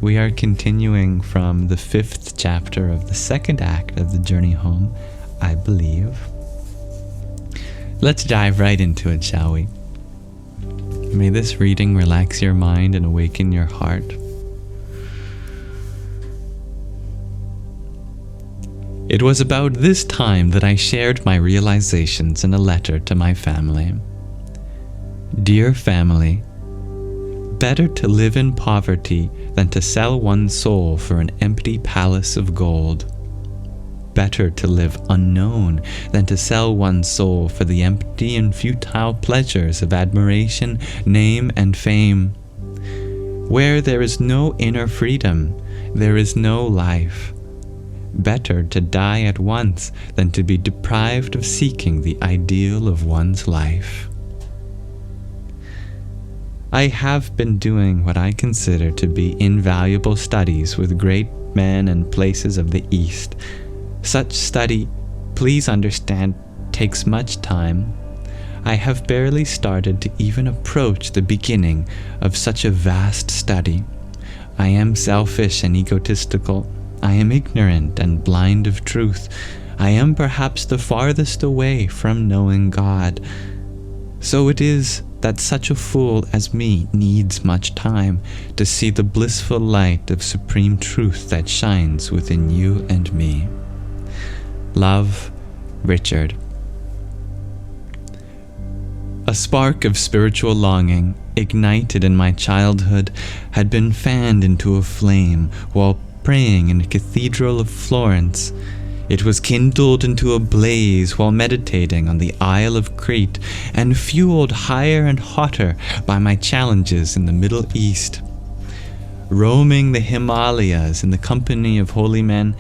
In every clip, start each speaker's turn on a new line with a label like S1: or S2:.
S1: we are continuing from the 5th chapter of the 2nd act of the journey home, I believe. Let's dive right into it, shall we? May this reading relax your mind and awaken your heart. It was about this time that I shared my realizations in a letter to my family. Dear family, better to live in poverty than to sell one's soul for an empty palace of gold. Better to live unknown than to sell one's soul for the empty and futile pleasures of admiration, name, and fame. Where there is no inner freedom, there is no life. Better to die at once than to be deprived of seeking the ideal of one's life. I have been doing what I consider to be invaluable studies with great men and places of the East. Such study, please understand, takes much time. I have barely started to even approach the beginning of such a vast study. I am selfish and egotistical. I am ignorant and blind of truth. I am perhaps the farthest away from knowing God. So it is that such a fool as me needs much time to see the blissful light of supreme truth that shines within you and me. Love, Richard. A spark of spiritual longing, ignited in my childhood, had been fanned into a flame while praying in a cathedral of Florence. It was kindled into a blaze while meditating on the Isle of Crete, and fueled higher and hotter by my challenges in the Middle East. Roaming the Himalayas in the company of holy men,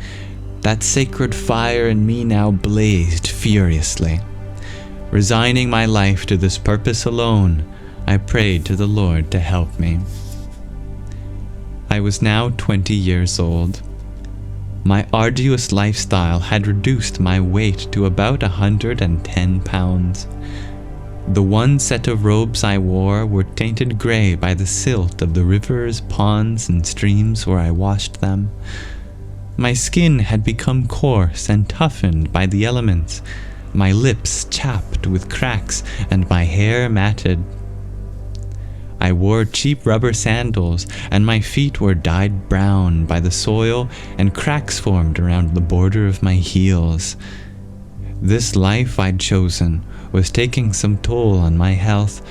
S1: that sacred fire in me now blazed furiously. Resigning my life to this purpose alone, I prayed to the Lord to help me. I was now 20 years old. My arduous lifestyle had reduced my weight to about 110 pounds. The one set of robes I wore were tainted gray by the silt of the rivers, ponds, and streams where I washed them. My skin had become coarse and toughened by the elements, my lips chapped with cracks, and my hair matted. I wore cheap rubber sandals, and my feet were dyed brown by the soil, and cracks formed around the border of my heels. This life I'd chosen was taking some toll on my health,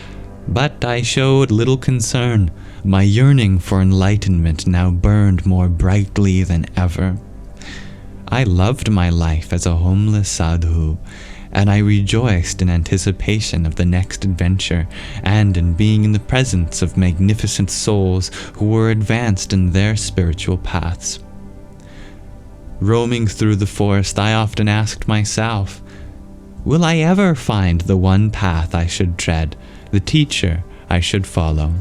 S1: but I showed little concern. My yearning for enlightenment now burned more brightly than ever. I loved my life as a homeless sadhu, and I rejoiced in anticipation of the next adventure, and in being in the presence of magnificent souls who were advanced in their spiritual paths. Roaming through the forest, I often asked myself, will I ever find the one path I should tread, the teacher I should follow?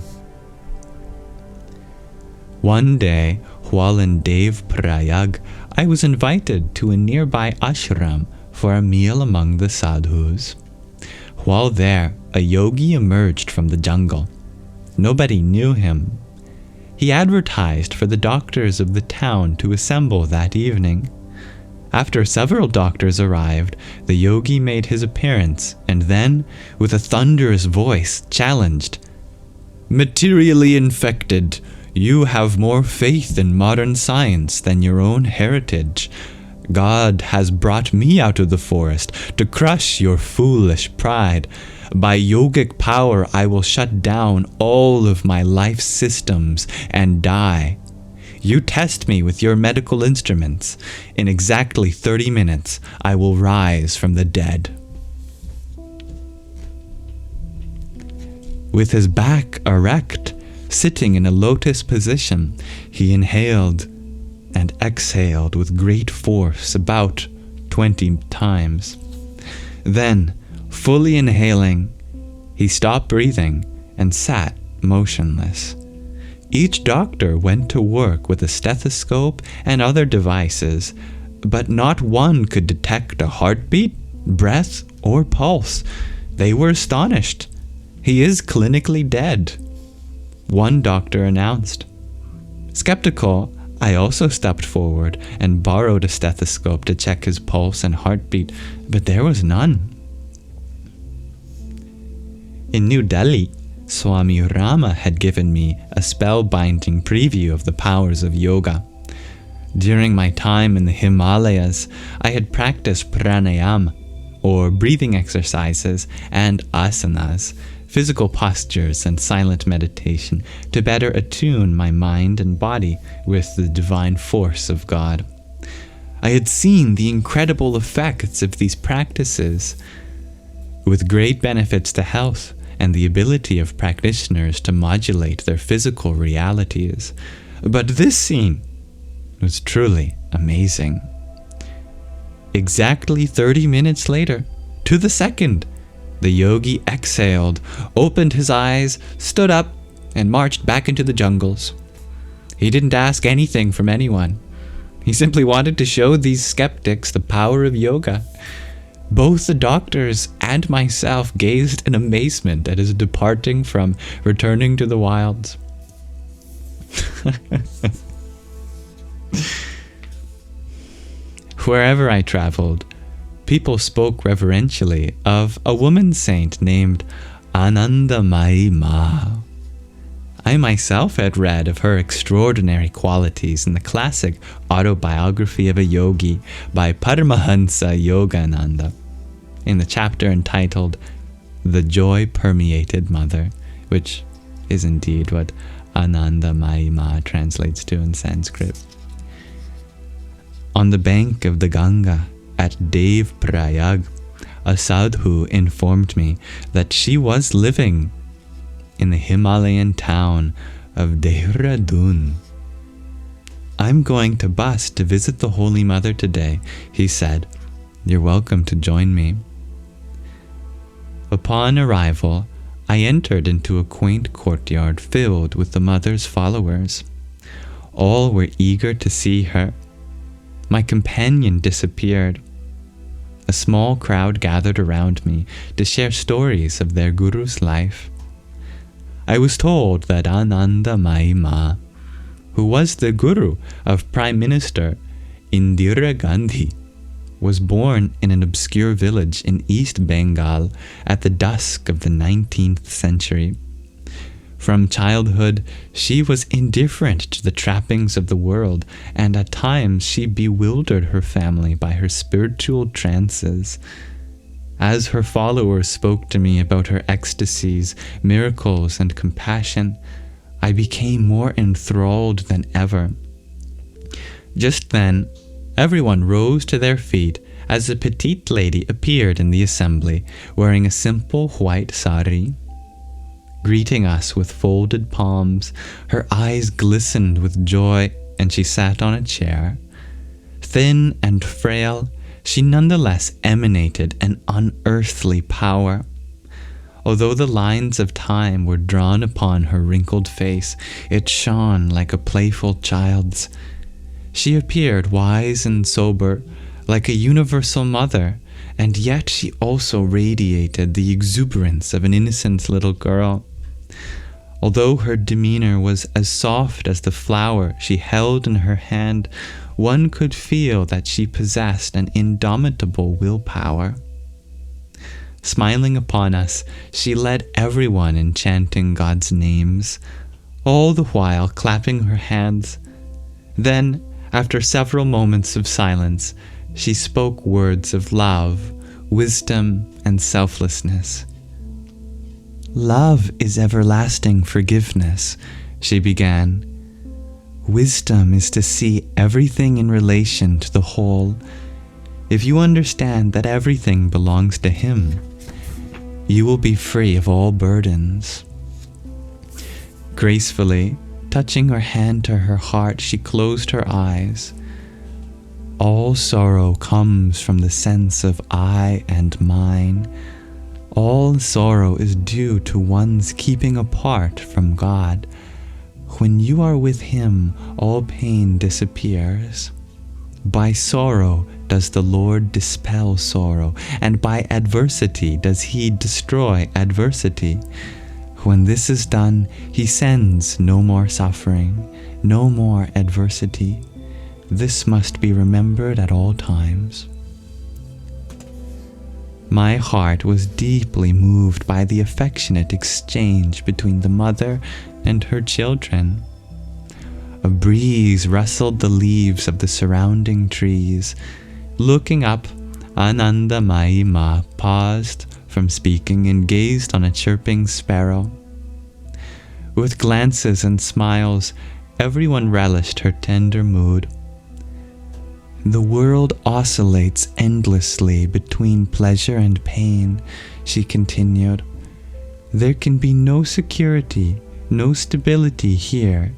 S1: One day, while in Devprayag, I was invited to a nearby ashram for a meal among the sadhus. While there, a yogi emerged from the jungle. Nobody knew him. He advertised for the doctors of the town to assemble that evening. After several doctors arrived, the yogi made his appearance, and then, with a thunderous voice, challenged, "Materially infected, you have more faith in modern science than your own heritage. God has brought me out of the forest to crush your foolish pride. By yogic power I will shut down all of my life systems and die. You test me with your medical instruments. In exactly 30 minutes I will rise from the dead." With his back erect, sitting in a lotus position, he inhaled and exhaled with great force about 20 times. Then, fully inhaling, he stopped breathing and sat motionless. Each doctor went to work with a stethoscope and other devices, but not one could detect a heartbeat, breath, or pulse. They were astonished. "He is clinically dead," one doctor announced. Skeptical, I also stepped forward and borrowed a stethoscope to check his pulse and heartbeat, but there was none. In New Delhi, Swami Rama had given me a spellbinding preview of the powers of yoga. During my time in the Himalayas, I had practiced pranayama, or breathing exercises, and asanas, physical postures and silent meditation, to better attune my mind and body with the divine force of God. I had seen the incredible effects of these practices, with great benefits to health and the ability of practitioners to modulate their physical realities. But this scene was truly amazing. Exactly 30 minutes later, to the second, the yogi exhaled, opened his eyes, stood up, and marched back into the jungles. He didn't ask anything from anyone. He simply wanted to show these skeptics the power of yoga. Both the doctors and myself gazed in amazement at his departing from returning to the wilds. Wherever I traveled, people spoke reverentially of a woman saint named Anandamayi Ma. I myself had read of her extraordinary qualities in the classic Autobiography of a Yogi by Paramahansa Yogananda, in the chapter entitled The Joy-Permeated Mother, which is indeed what Anandamayi Ma translates to in Sanskrit. On the bank of the Ganga at Dev Prayag, a sadhu informed me that she was living in the Himalayan town of Dehradun. "I'm going to bus to visit the Holy Mother today," he said. "You're welcome to join me." Upon arrival, I entered into a quaint courtyard filled with the Mother's followers. All were eager to see her. My companion disappeared. A small crowd gathered around me to share stories of their guru's life. I was told that Anandamayi Ma, who was the guru of Prime Minister Indira Gandhi, was born in an obscure village in East Bengal at the dusk of the 19th century. From childhood, she was indifferent to the trappings of the world, and at times she bewildered her family by her spiritual trances. As her followers spoke to me about her ecstasies, miracles, and compassion, I became more enthralled than ever. Just then, everyone rose to their feet as a petite lady appeared in the assembly, wearing a simple white sari. Greeting us with folded palms, her eyes glistened with joy, and she sat on a chair. Thin and frail, she nonetheless emanated an unearthly power. Although the lines of time were drawn upon her wrinkled face, it shone like a playful child's. She appeared wise and sober, like a universal mother, and yet she also radiated the exuberance of an innocent little girl. Although her demeanor was as soft as the flower she held in her hand, one could feel that she possessed an indomitable willpower. Smiling upon us, she led everyone in chanting God's names, all the while clapping her hands. Then, after several moments of silence, she spoke words of love, wisdom, and selflessness. "Love is everlasting forgiveness," she began. "Wisdom is to see everything in relation to the whole. If you understand that everything belongs to Him, you will be free of all burdens." Gracefully, touching her hand to her heart, she closed her eyes. "All sorrow comes from the sense of I and mine. All sorrow is due to one's keeping apart from God. When you are with Him, all pain disappears. By sorrow does the Lord dispel sorrow, and by adversity does He destroy adversity. When this is done, he sends no more suffering, no more adversity. This must be remembered at all times. My heart was deeply moved by the affectionate exchange between the mother and her children. A breeze rustled the leaves of the surrounding trees. Looking up, Anandamayi Ma paused from speaking and gazed on a chirping sparrow. With glances and smiles, everyone relished her tender mood. The world oscillates endlessly between pleasure and pain, she continued. There can be no security, no stability here.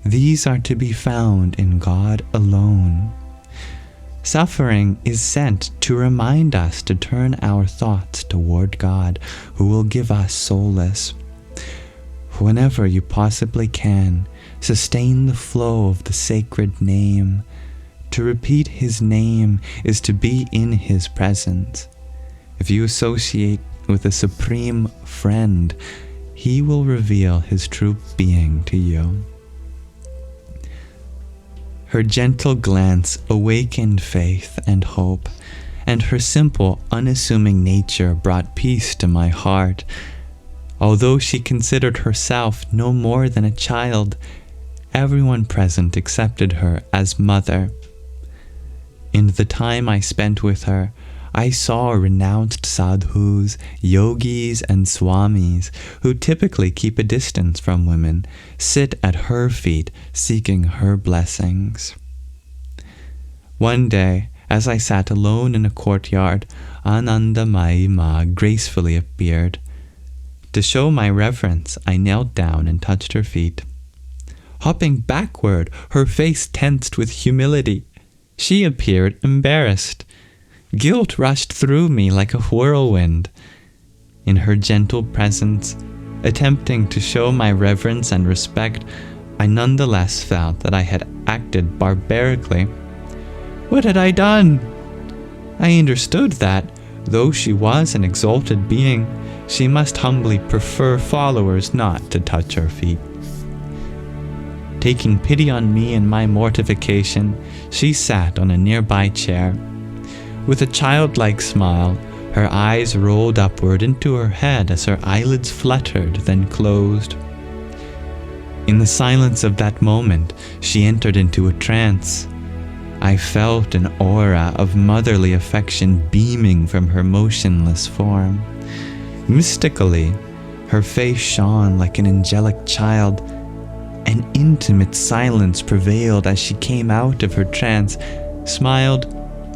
S1: These are to be found in God alone. Suffering is sent to remind us to turn our thoughts toward God, who will give us solace. Whenever you possibly can, sustain the flow of the sacred name. To repeat his name is to be in his presence. If you associate with a supreme friend, he will reveal his true being to you. Her gentle glance awakened faith and hope, and her simple, unassuming nature brought peace to my heart. Although she considered herself no more than a child, everyone present accepted her as mother. In the time I spent with her, I saw renounced sadhus, yogis, and swamis, who typically keep a distance from women, sit at her feet seeking her blessings. One day, as I sat alone in a courtyard, Anandamayi Ma gracefully appeared. To show my reverence, I knelt down and touched her feet. Hopping backward, her face tensed with humility, she appeared embarrassed. Guilt rushed through me like a whirlwind. In her gentle presence, attempting to show my reverence and respect, I nonetheless felt that I had acted barbarically. What had I done? I understood that, though she was an exalted being, she must humbly prefer followers not to touch her feet. Taking pity on me and my mortification, she sat on a nearby chair. With a childlike smile, her eyes rolled upward into her head as her eyelids fluttered, then closed. In the silence of that moment, she entered into a trance. I felt an aura of motherly affection beaming from her motionless form. Mystically, her face shone like an angelic child. An intimate silence prevailed as she came out of her trance, smiled,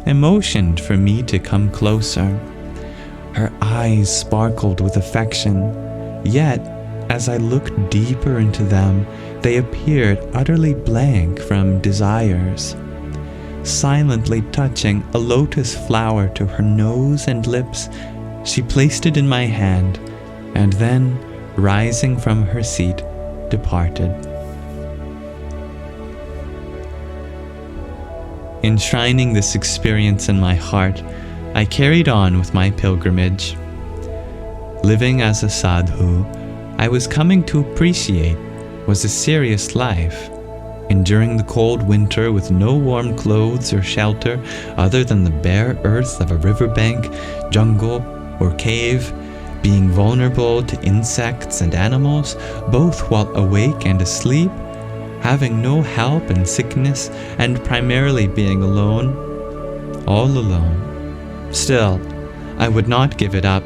S1: and motioned for me to come closer. Her eyes sparkled with affection, yet, as I looked deeper into them, they appeared utterly blank from desires. Silently touching a lotus flower to her nose and lips, she placed it in my hand, and then, rising from her seat, departed. Enshrining this experience in my heart, I carried on with my pilgrimage. Living as a sadhu, I was coming to appreciate was a serious life. Enduring the cold winter with no warm clothes or shelter other than the bare earth of a riverbank, jungle, or cave, being vulnerable to insects and animals, both while awake and asleep, having no help in sickness, and primarily being alone, all alone. Still, I would not give it up.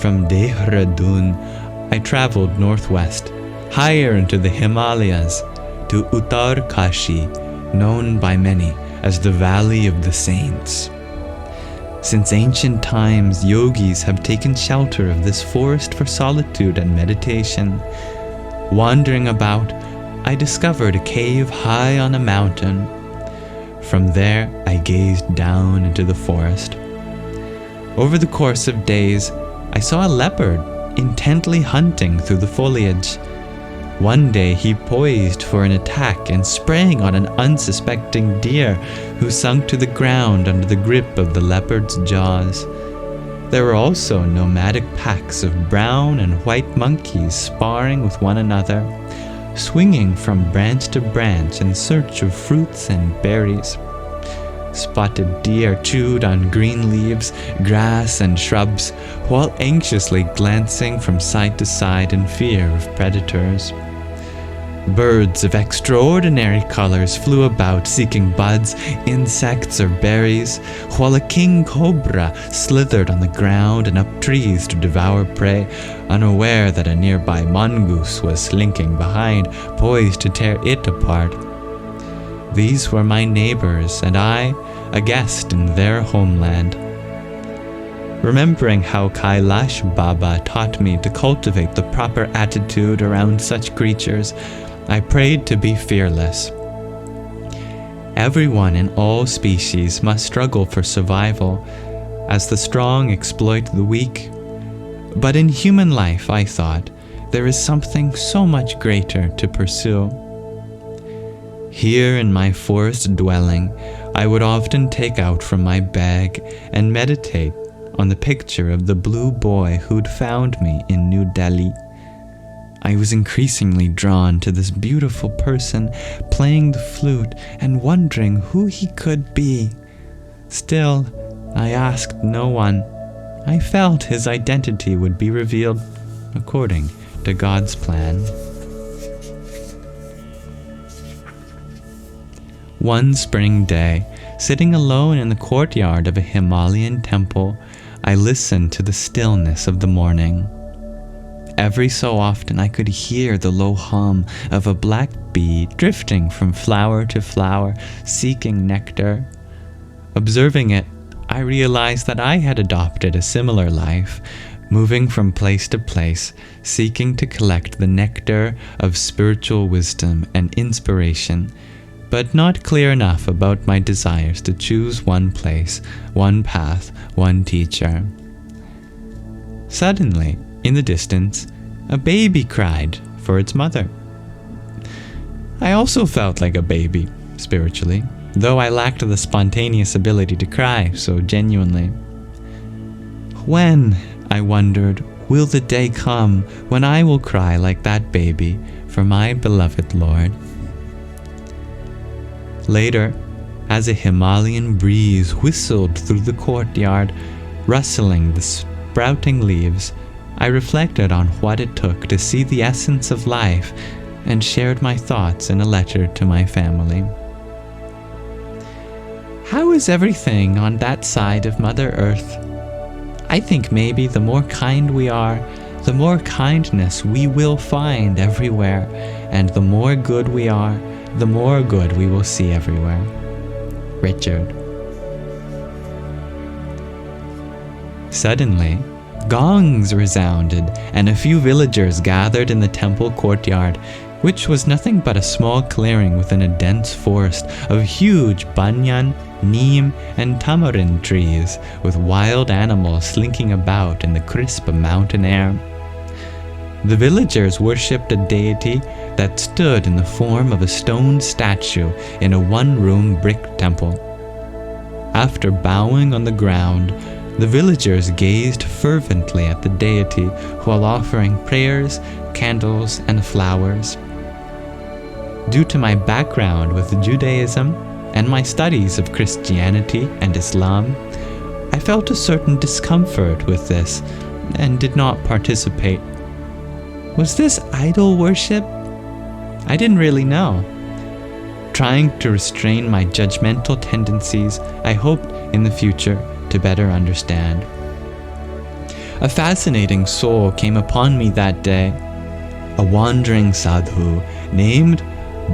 S1: From Dehradun, I traveled northwest, higher into the Himalayas, to Uttar Kashi, known by many as the Valley of the Saints. Since ancient times, yogis have taken shelter of this forest for solitude and meditation. Wandering about, I discovered a cave high on a mountain. From there, I gazed down into the forest. Over the course of days, I saw a leopard intently hunting through the foliage. One day he poised for an attack and sprang on an unsuspecting deer who sunk to the ground under the grip of the leopard's jaws. There were also nomadic packs of brown and white monkeys sparring with one another, swinging from branch to branch in search of fruits and berries. Spotted deer chewed on green leaves, grass, and shrubs, while anxiously glancing from side to side in fear of predators. Birds of extraordinary colors flew about seeking buds, insects, or berries, while a king cobra slithered on the ground and up trees to devour prey, unaware that a nearby mongoose was slinking behind, poised to tear it apart. These were my neighbors, and I, a guest in their homeland. Remembering how Kailash Baba taught me to cultivate the proper attitude around such creatures, I prayed to be fearless. Everyone in all species must struggle for survival, as the strong exploit the weak. But in human life, I thought, there is something so much greater to pursue. Here in my forest dwelling, I would often take out from my bag and meditate on the picture of the blue boy who'd found me in New Delhi. I was increasingly drawn to this beautiful person playing the flute and wondering who he could be. Still, I asked no one. I felt his identity would be revealed according to God's plan. One spring day, sitting alone in the courtyard of a Himalayan temple, I listened to the stillness of the morning. Every so often I could hear the low hum of a black bee drifting from flower to flower, seeking nectar. Observing it, I realized that I had adopted a similar life, moving from place to place, seeking to collect the nectar of spiritual wisdom and inspiration, but not clear enough about my desires to choose one place, one path, one teacher. Suddenly, in the distance, a baby cried for its mother. I also felt like a baby, spiritually, though I lacked the spontaneous ability to cry so genuinely. When, I wondered, will the day come when I will cry like that baby for my beloved Lord? Later, as a Himalayan breeze whistled through the courtyard, rustling the sprouting leaves, I reflected on what it took to see the essence of life and shared my thoughts in a letter to my family. How is everything on that side of Mother Earth? I think maybe the more kind we are, the more kindness we will find everywhere, and the more good we are, the more good we will see everywhere. Richard. Suddenly, gongs resounded, and a few villagers gathered in the temple courtyard, which was nothing but a small clearing within a dense forest of huge banyan, neem, and tamarind trees, with wild animals slinking about in the crisp mountain air. The villagers worshipped a deity that stood in the form of a stone statue in a one-room brick temple. After bowing on the ground, the villagers gazed fervently at the deity while offering prayers, candles, and flowers. Due to my background with Judaism and my studies of Christianity and Islam, I felt a certain discomfort with this and did not participate. Was this idol worship? I didn't really know. Trying to restrain my judgmental tendencies, I hoped in the future to better understand. A fascinating soul came upon me that day, a wandering sadhu named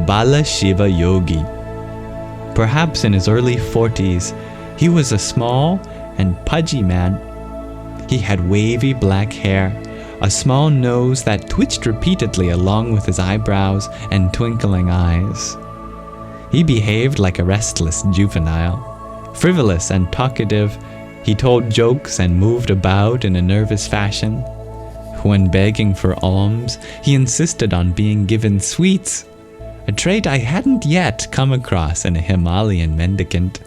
S1: Bala Shiva Yogi. Perhaps in his early 40s, he was a small and pudgy man. He had wavy black hair, a small nose that twitched repeatedly along with his eyebrows and twinkling eyes. He behaved like a restless juvenile. Frivolous and talkative, he told jokes and moved about in a nervous fashion. When begging for alms, he insisted on being given sweets, a trait I hadn't yet come across in a Himalayan mendicant.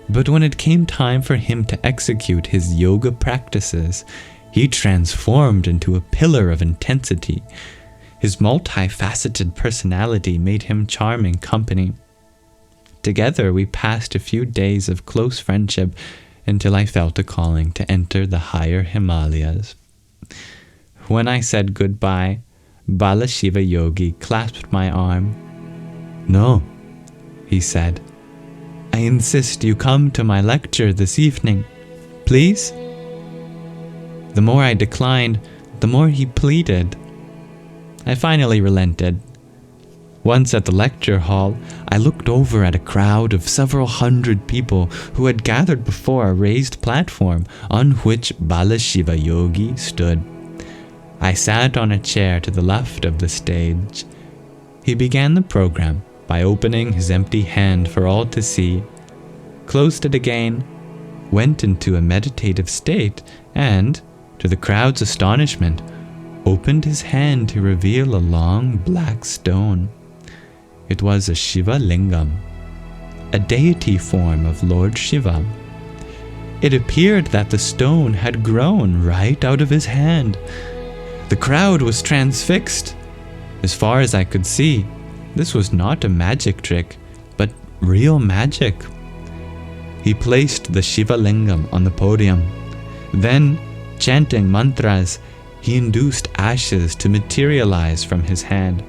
S1: But when it came time for him to execute his yoga practices, he transformed into a pillar of intensity. His multifaceted personality made him charming company. Together we passed a few days of close friendship until I felt a calling to enter the higher Himalayas. When I said goodbye, Bala Shiva Yogi clasped my arm. "No," he said. "I insist you come to my lecture this evening. Please?" The more I declined, the more he pleaded. I finally relented. Once at the lecture hall, I looked over at a crowd of several hundred people who had gathered before a raised platform on which Bala Shiva Yogi stood. I sat on a chair to the left of the stage. He began the program by opening his empty hand for all to see, closed it again, went into a meditative state, and, to the crowd's astonishment, opened his hand to reveal a long black stone. It was a Shiva Lingam, a deity form of Lord Shiva. It appeared that the stone had grown right out of his hand. The crowd was transfixed. As far as I could see, this was not a magic trick, but real magic. He placed the Shiva Lingam on the podium. Then, chanting mantras, he induced ashes to materialize from his hand.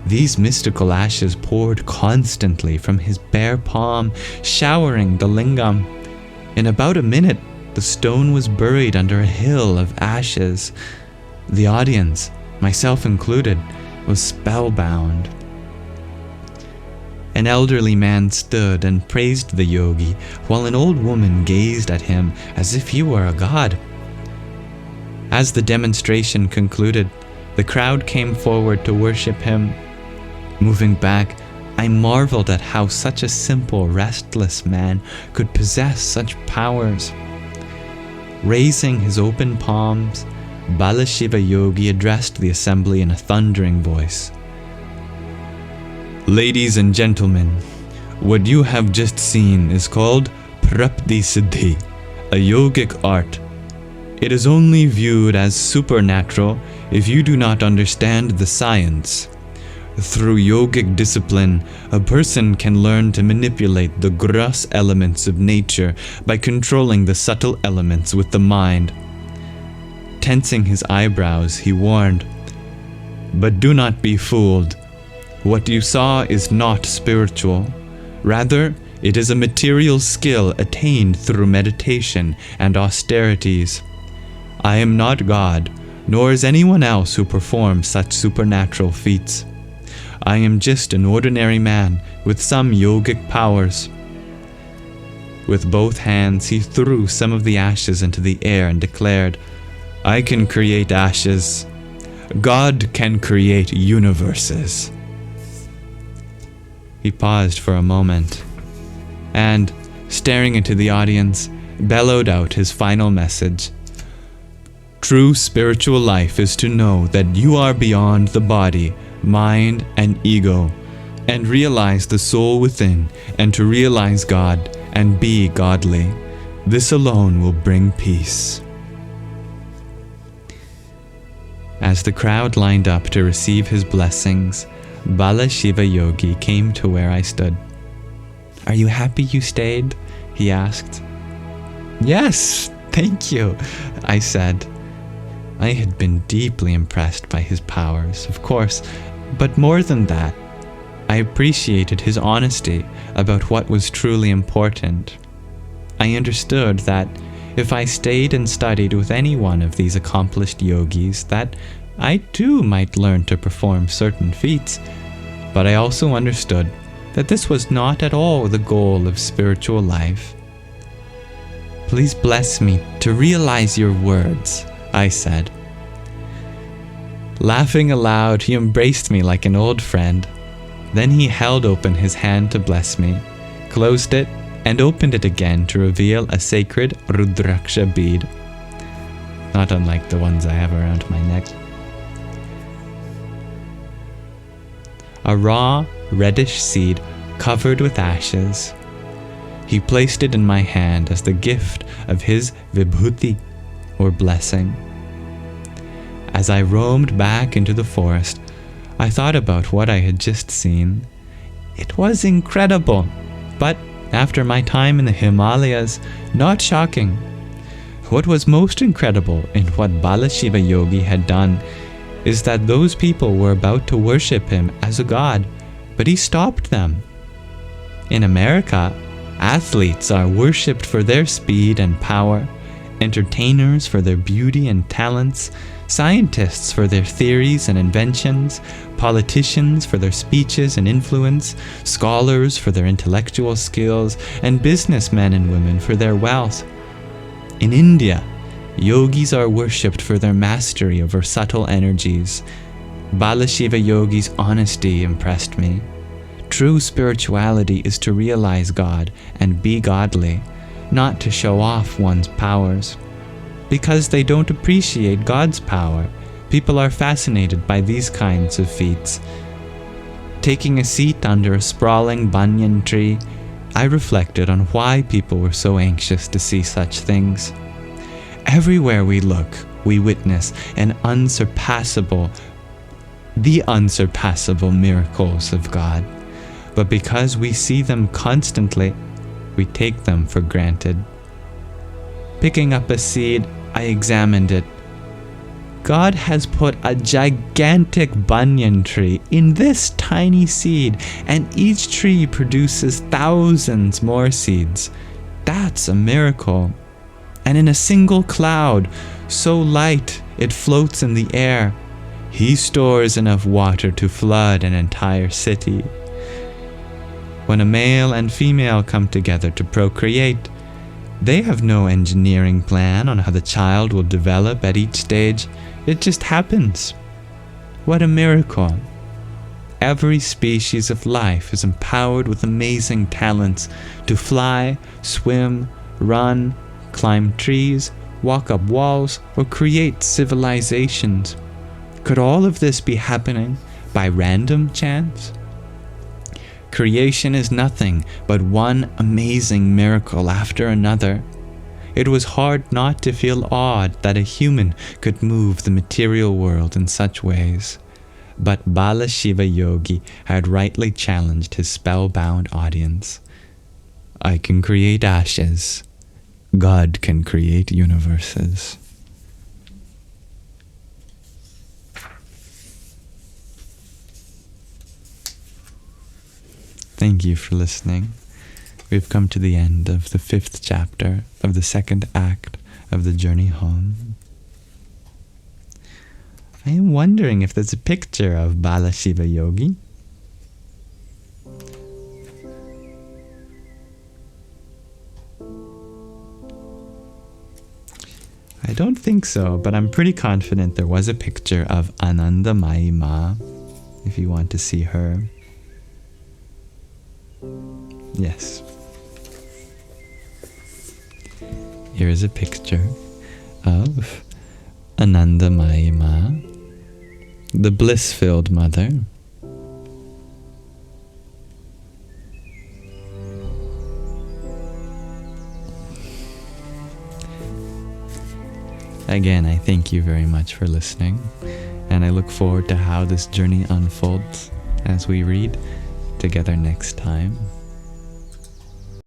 S1: These mystical ashes poured constantly from his bare palm, showering the lingam. In about a minute, the stone was buried under a hill of ashes. The audience, myself included, was spellbound. An elderly man stood and praised the yogi, while an old woman gazed at him as if he were a god. As the demonstration concluded, the crowd came forward to worship him. Moving back, I marveled at how such a simple, restless man could possess such powers. Raising his open palms, Bala Shiva Yogi addressed the assembly in a thundering voice. "Ladies and gentlemen, what you have just seen is called Prapti Siddhi, a yogic art. It is only viewed as supernatural if you do not understand the science. Through yogic discipline, a person can learn to manipulate the gross elements of nature by controlling the subtle elements with the mind." Tensing his eyebrows, he warned, "But do not be fooled. What you saw is not spiritual. Rather, it is a material skill attained through meditation and austerities. I am not God, nor is anyone else who performs such supernatural feats. I am just an ordinary man with some yogic powers." With both hands, he threw some of the ashes into the air and declared, "I can create ashes. God can create universes." He paused for a moment and, staring into the audience, bellowed out his final message. "True spiritual life is to know that you are beyond the body, mind, and ego, and realize the soul within, and to realize God and be godly. This alone will bring peace." As the crowd lined up to receive his blessings, Bala Shiva Yogi came to where I stood. "Are you happy you stayed?" he asked. "Yes, thank you," I said. I had been deeply impressed by his powers, of course, but more than that, I appreciated his honesty about what was truly important. I understood that if I stayed and studied with any one of these accomplished yogis, that I too might learn to perform certain feats, but I also understood that this was not at all the goal of spiritual life. "Please bless me to realize your words," I said. Laughing aloud, he embraced me like an old friend. Then he held open his hand to bless me, closed it, and opened it again to reveal a sacred Rudraksha bead, not unlike the ones I have around my neck. A raw, reddish seed covered with ashes. He placed it in my hand as the gift of his vibhuti, or blessing. As I roamed back into the forest, I thought about what I had just seen. It was incredible, but after my time in the Himalayas, not shocking. What was most incredible in what Bala Shiva Yogi had done is that those people were about to worship him as a god, but he stopped them. In America, athletes are worshipped for their speed and power, entertainers for their beauty and talents, scientists for their theories and inventions, politicians for their speeches and influence, scholars for their intellectual skills, and businessmen and women for their wealth. In India, yogis are worshipped for their mastery over subtle energies. Bala Shiva Yogi's honesty impressed me. True spirituality is to realize God and be godly, not to show off one's powers. Because they don't appreciate God's power, people are fascinated by these kinds of feats. Taking a seat under a sprawling banyan tree, I reflected on why people were so anxious to see such things. Everywhere we look, we witness the unsurpassable miracles of God. But because we see them constantly, we take them for granted. Picking up a seed, I examined it. God has put a gigantic banyan tree in this tiny seed, and each tree produces thousands more seeds. That's a miracle. And in a single cloud, so light it floats in the air, he stores enough water to flood an entire city. When a male and female come together to procreate, they have no engineering plan on how the child will develop at each stage. It just happens. What a miracle. Every species of life is empowered with amazing talents to fly, swim, run, climb trees, walk up walls, or create civilizations. Could all of this be happening by random chance? Creation is nothing but one amazing miracle after another. It was hard not to feel awed that a human could move the material world in such ways. But Bala Shiva Yogi had rightly challenged his spellbound audience. I can create ashes. God can create universes. Thank you for listening. We've come to the end of the 5th chapter of the 2nd act of the journey home. I am wondering if there's a picture of Bala Shiva Yogi. I don't think so, but I'm pretty confident there was a picture of Anandamayi Ma, if you want to see her. Yes. Here is a picture of Anandamayi Ma, the bliss-filled mother. Again, I thank you very much for listening, and I look forward to how this journey unfolds as we read together next time.